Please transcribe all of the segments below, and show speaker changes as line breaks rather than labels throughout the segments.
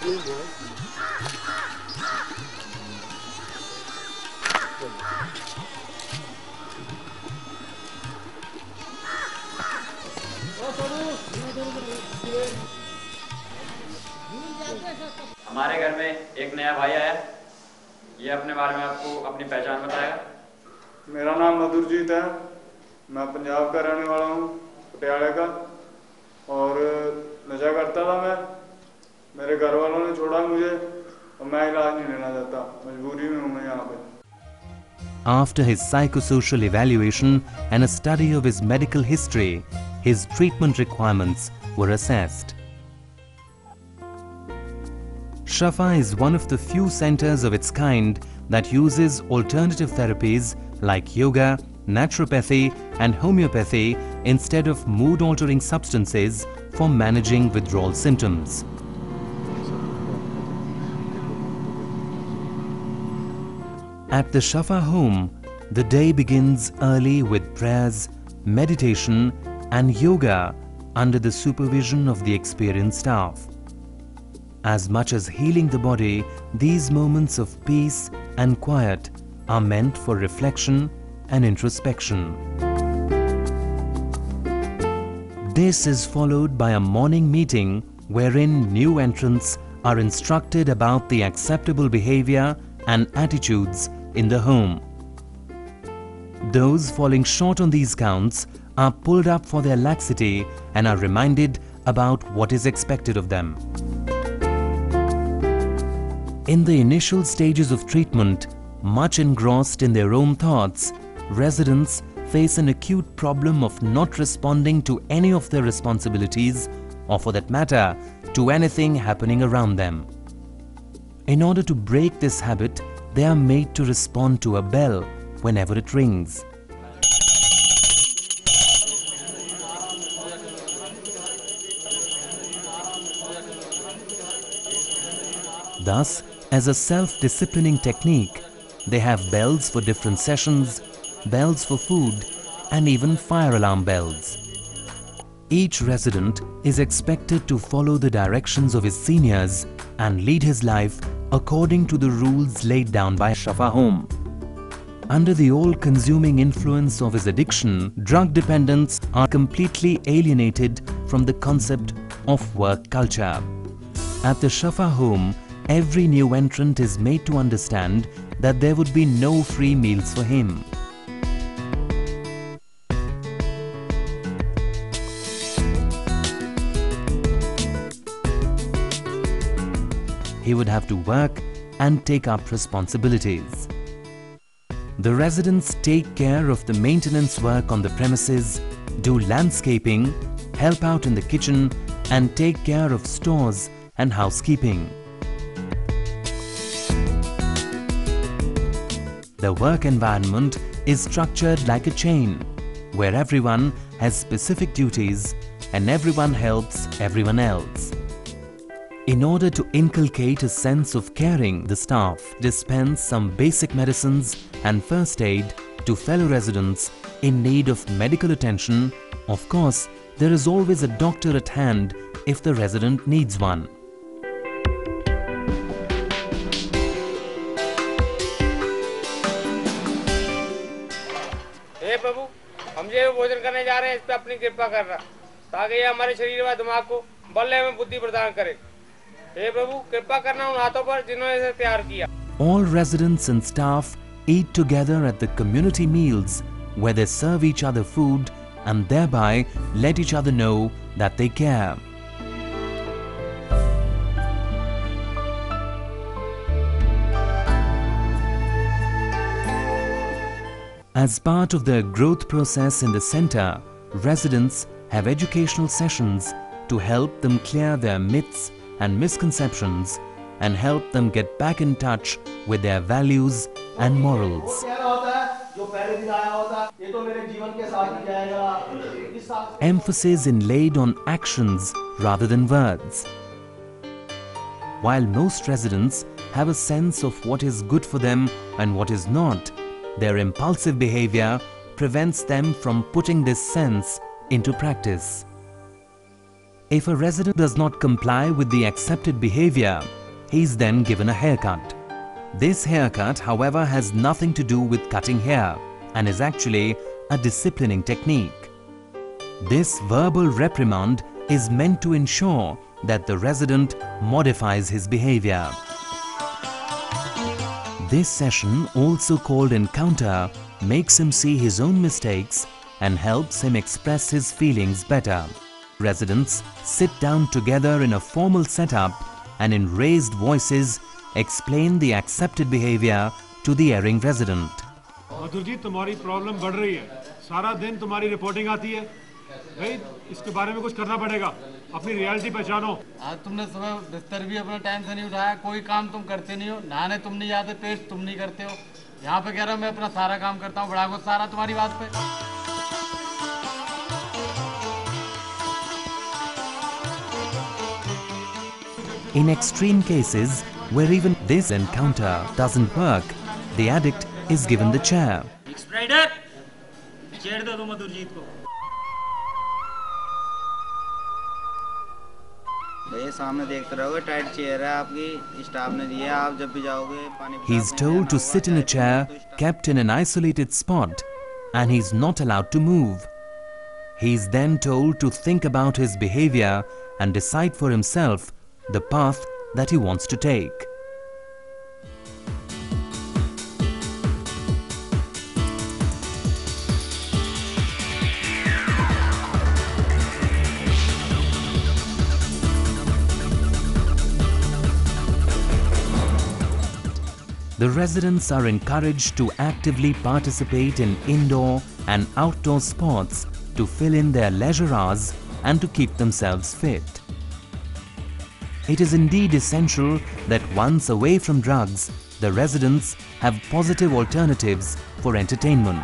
हमारे घर में एक नया भाई आया, ये अपने बारे में आपको अपनी पहचान बताएगा।
मेरा नाम मधुरजीत है, मैं पंजाब का रहने वाला हूँ, पटियाले का। और नशा करता था मैं, मेरे घर वालों ने छोड़ा मुझे और मैं इलाज नहीं लेना चाहता, मजबूरी में हूँ मैं यहाँ पे।
After his psychosocial evaluation and a study of his medical history, his treatment requirements were assessed. Shafa is one of the few centers of its kind that uses alternative therapies like yoga, naturopathy and homeopathy instead of mood-altering substances for managing withdrawal symptoms. At the Shafa Home, the day begins early with prayers, meditation and yoga under the supervision of the experienced staff. As much as healing the body, these moments of peace and quiet are meant for reflection and introspection. This is followed by a morning meeting wherein new entrants are instructed about the acceptable behavior and attitudes in the home. Those falling short on these counts are pulled up for their laxity and are reminded about what is expected of them. In the initial stages of treatment, much engrossed in their own thoughts, residents face an acute problem of not responding to any of their responsibilities or, for that matter, to anything happening around them. In order to break this habit, they are made to respond to a bell whenever it rings. Thus, as a self-disciplining technique, they have bells for different sessions, bells for food, and even fire alarm bells. Each resident is expected to follow the directions of his seniors and lead his life according to the rules laid down by Shafahome. Under the all-consuming influence of his addiction, drug dependents are completely alienated from the concept of work culture. At the Shafahome, every new entrant is made to understand that there would be no free meals for him. He would have to work and take up responsibilities. The residents take care of the maintenance work on the premises, do landscaping, help out in the kitchen, and take care of stores and housekeeping. The work environment is structured like a chain, where everyone has specific duties and everyone helps everyone else. In order to inculcate a sense of caring, the staff dispense some basic medicines and first aid to fellow residents in need of medical attention. Of course, there is always a doctor at hand if the resident needs one.
हे प्रभु, हम जो भोजन करने जा रहे हैं इस पे अपनी कृपा करना, ताकि ये हमारे शरीर व दिमाग को बल एवं बुद्धि प्रदान करे। हे प्रभु, कृपा करना उन हाथों पर जिन्होंने इसे तैयार किया।
All residents and staff eat together at the community meals, where they serve each other food and thereby let each other know that they care. As part of the growth process in the center, residents have educational sessions to help them clear their myths and misconceptions and help them get back in touch with their values and morals. Emphasis is laid on actions rather than words. While most residents have a sense of what is good for them and what is not, their impulsive behavior prevents them from putting this sense into practice. If a resident does not comply with the accepted behavior, he is then given a haircut. This haircut, however, has nothing to do with cutting hair and is actually a disciplining technique. This verbal reprimand is meant to ensure that the resident modifies his behavior. This session, also called encounter, makes him see his own mistakes and helps him express his feelings better. Residents sit down together in a formal setup and in raised voices explain the accepted behavior to the erring resident.
मधुर जी, तुम्हारी problem बढ़ रही है, सारा दिन तुम्हारी reporting आती है, भाई इसके बारे में कुछ करना पड़ेगा, अपनी रियलिटी पहचानो।
आज तुमने सुबह बिस्तर भी अपना टाइम से नहीं उठाया, कोई काम तुम करते नहीं हो, नहाने तुम नहीं जाते, पेस्ट तुम नहीं करते हो, यहाँ पे कह रहा हूँ मैं अपना सारा काम करता हूँ, बड़ा गुस्सा आ रहा तुम्हारी बात पे।
In extreme cases, where even this encounter doesn't work, the addict is given the chair.
Chair दे दो मधुरजीत को।
भैया सामने देखते रहोगे, टाइट चेयर है आपकी, स्टाफ ने दिया, आप जब भी जाओगे पानी।
He is told to sit in a chair kept in an isolated spot and he is not allowed to move. He is then told to think about his behavior and decide for himself the path that he wants to take. The residents are encouraged to actively participate in indoor and outdoor sports to fill in their leisure hours and to keep themselves fit. It is indeed essential that once away from drugs, the residents have positive alternatives for entertainment.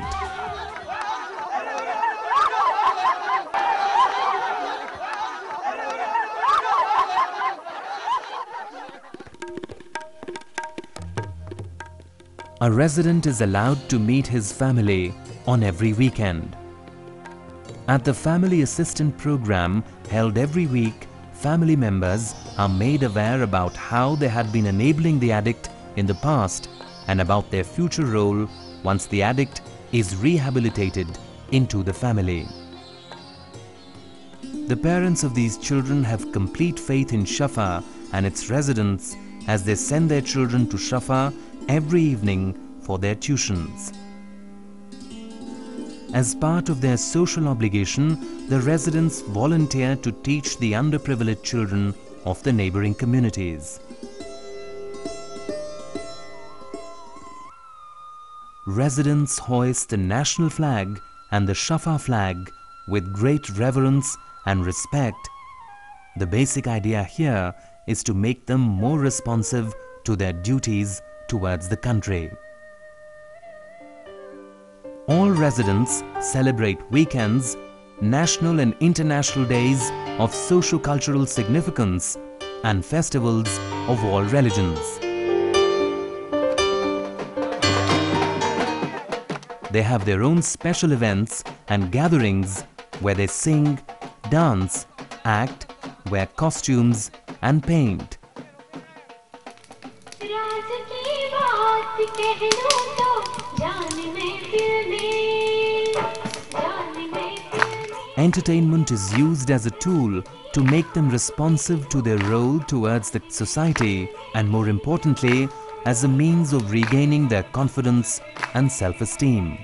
A resident is allowed to meet his family on every weekend. At the Family Assistant Program held every week, family members are made aware about how they had been enabling the addict in the past and about their future role once the addict is rehabilitated into the family. The parents of these children have complete faith in Shafa and its residents as they send their children to Shafa every evening for their tuitions. As part of their social obligation, the residents volunteer to teach the underprivileged children of the neighboring communities. Residents hoist the national flag and the Shafa flag with great reverence and respect. The basic idea here is to make them more responsive to their duties towards the country. All residents celebrate weekends, national and international days of socio-cultural significance and festivals of all religions. They have their own special events and gatherings where they sing, dance, act, wear costumes and paint. Entertainment is used as a tool to make them responsive to their role towards the society and, more importantly, as a means of regaining their confidence and self-esteem.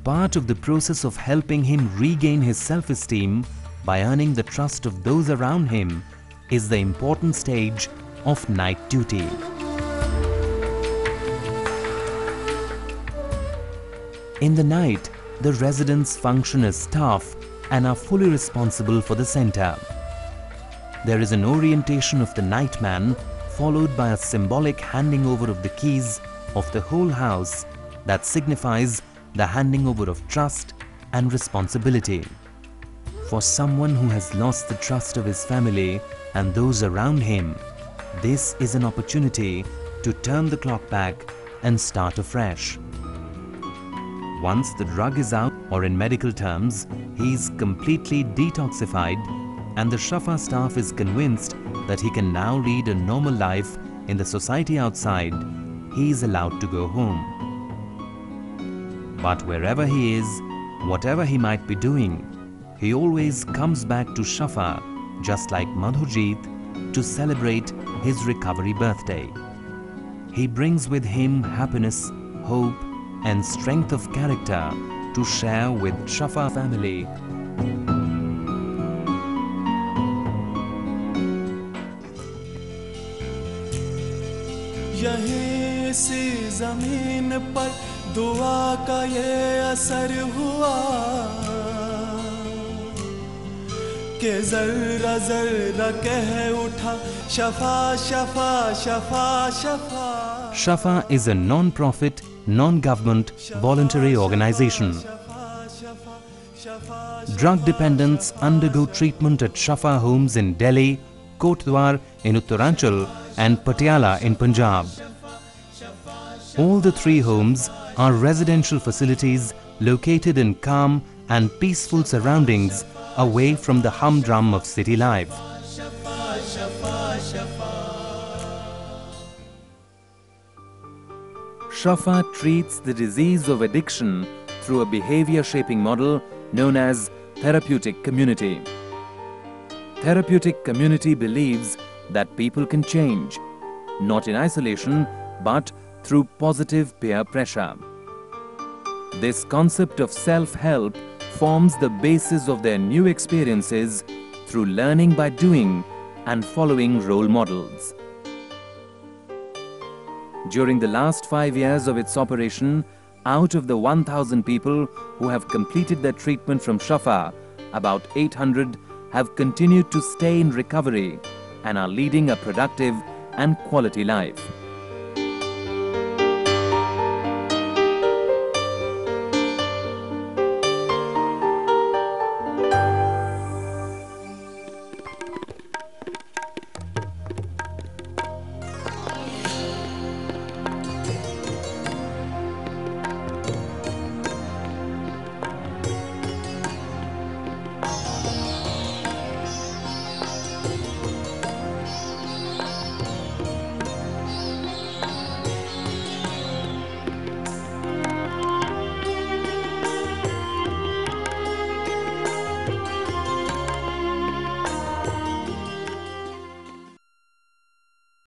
Part of the process of helping him regain his self-esteem by earning the trust of those around him is the important stage of night duty. In the night, the residents function as staff and are fully responsible for the center. There is an orientation of the nightman followed by a symbolic handing over of the keys of the whole house that signifies the handing over of trust and responsibility. For someone who has lost the trust of his family and those around him, this is an opportunity to turn the clock back and start afresh. Once the drug is out, or in medical terms, he is completely detoxified, and the Shafa staff is convinced that he can now lead a normal life in the society outside, he is allowed to go home. But wherever he is, whatever he might be doing, he always comes back to Shafa, just like Madhurjit, to celebrate his recovery birthday. He brings with him happiness, hope, and strength of character to share with Shafa family.
यहीं सी जमीन पर दुआ का ये असर हुआ कि जर्रा जर्रा कह उठा शफा शफा शफा शफा.
Shafa is a non-profit, non-government, voluntary organization. Drug dependents undergo treatment at Shafa Homes in Delhi, Kotdwar in Uttaranchal and Patiala in Punjab. All the three homes are residential facilities located in calm and peaceful surroundings away from the humdrum of city life. Shafa treats the disease of addiction through a behavior shaping model known as therapeutic community. Therapeutic community believes that people can change, not in isolation, but through positive peer pressure. This concept of self-help forms the basis of their new experiences through learning by doing and following role models. During the last 5 years of its operation, out of the 1,000 people who have completed their treatment from Shafa, about 800 have continued to stay in recovery and are leading a productive and quality life.